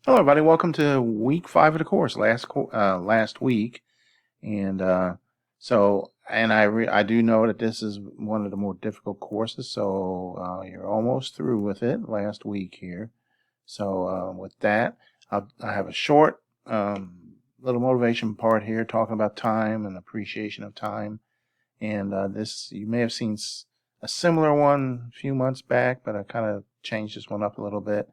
Hello, everybody. Welcome to week 5 of the course. Last week, and I do know that this is one of the more difficult courses. So you're almost through with it. Last week here. So with that, I have a short little motivation part here, talking about time and appreciation of time. And this you may have seen a similar one a few months back, but I kind of changed this one up a little bit.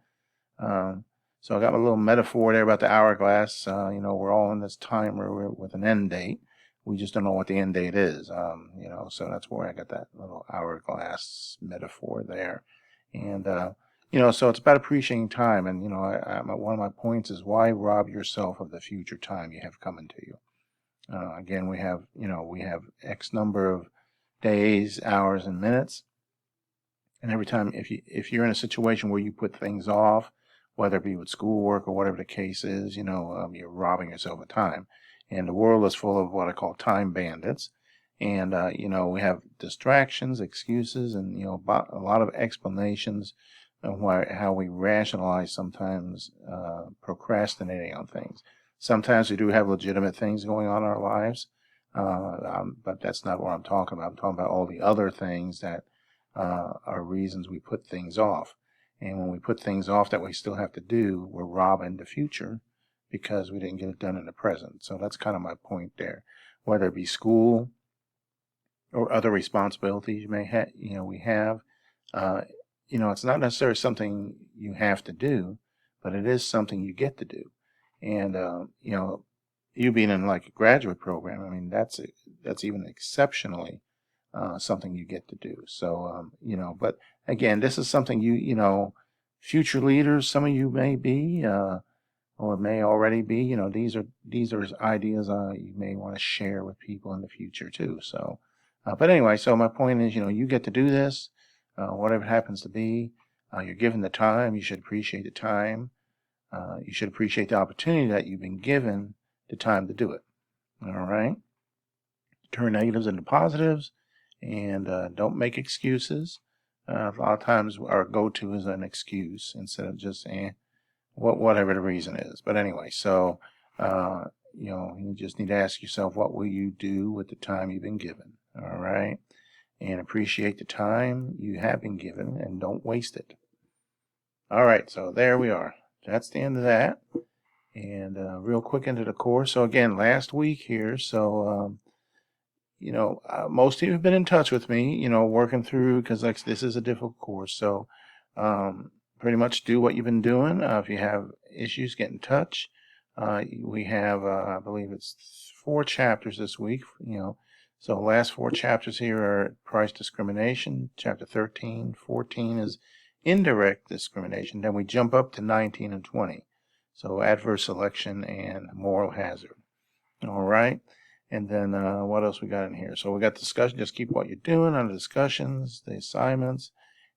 Um, so I got my little metaphor there about the hourglass. We're all in this timer with an end date. We just don't know what the end date is. So that's where I got that little hourglass metaphor there. And, so it's about appreciating time. And, one of my points is why rob yourself of the future time you have coming to you. Again, we have X number of days, hours, and minutes. And every time, if you're in a situation where you put things off, whether it be with schoolwork or whatever the case is, you're robbing yourself of time. And the world is full of what I call time bandits. And, we have distractions, excuses, and, a lot of explanations of how we rationalize sometimes procrastinating on things. Sometimes we do have legitimate things going on in our lives, but that's not what I'm talking about. I'm talking about all the other things that are reasons we put things off. And when we put things off that we still have to do, we're robbing the future because we didn't get it done in the present. So that's kind of my point there. Whether it be school or other responsibilities you may have, we have, it's not necessarily something you have to do, but it is something you get to do. And, you being in like a graduate program, I mean, that's even exceptionally something you get to do. So, but again, this is something future leaders, some of you may be, or may already be, these are ideas you may want to share with people in the future too. So, but anyway, so my point is, you get to do this, whatever it happens to be. You're given the time. You should appreciate the time. You should appreciate the opportunity that you've been given the time to do it. All right. Turn negatives into positives. And don't make excuses. A lot of times our go-to is an excuse instead of just whatever the reason is. But anyway, so you just need to ask yourself, what will you do with the time you've been given? All right, and appreciate the time you have been given, and don't waste it. All right, so there we are. That's the end of that. And real quick into the course. So again, last week here. So most of you have been in touch with me, working through, because like this is a difficult course. So pretty much do what you've been doing. If you have issues, get in touch. We have, I believe it's 4 chapters this week, So the last 4 chapters here are price discrimination. Chapter 13, 14 is indirect discrimination. Then we jump up to 19 and 20. So adverse selection and moral hazard. All right. And then what else we got in here? So we got discussion. Just keep what you're doing on the discussions, the assignments,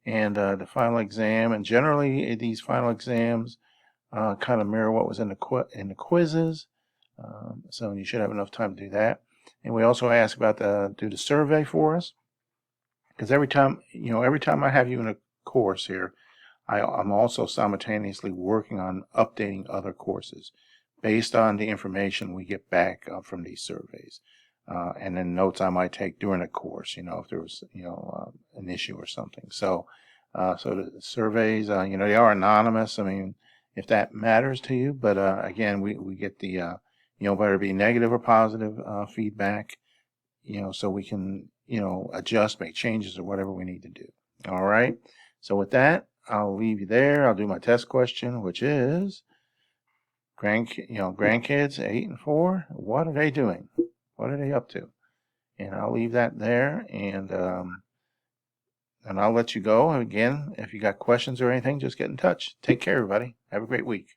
and the final exam. And generally, these final exams kind of mirror what was in the quizzes. So you should have enough time to do that. And we also ask about do the survey for us, because every time I have you in a course here, I'm also simultaneously working on updating other courses based on the information we get back from these surveys. And then notes I might take during a course, if there was, an issue or something. So, so the surveys, they are anonymous. I mean, if that matters to you, but again, we get the, whether it be negative or positive feedback, so we can, adjust, make changes or whatever we need to do. All right. So with that, I'll leave you there. I'll do my test question, which is, grandkids 8 and 4, what are they doing? What are they up to? And I'll leave that there, and I'll let you go. Again, if you got questions or anything, just get in touch. Take care, everybody. Have a great week.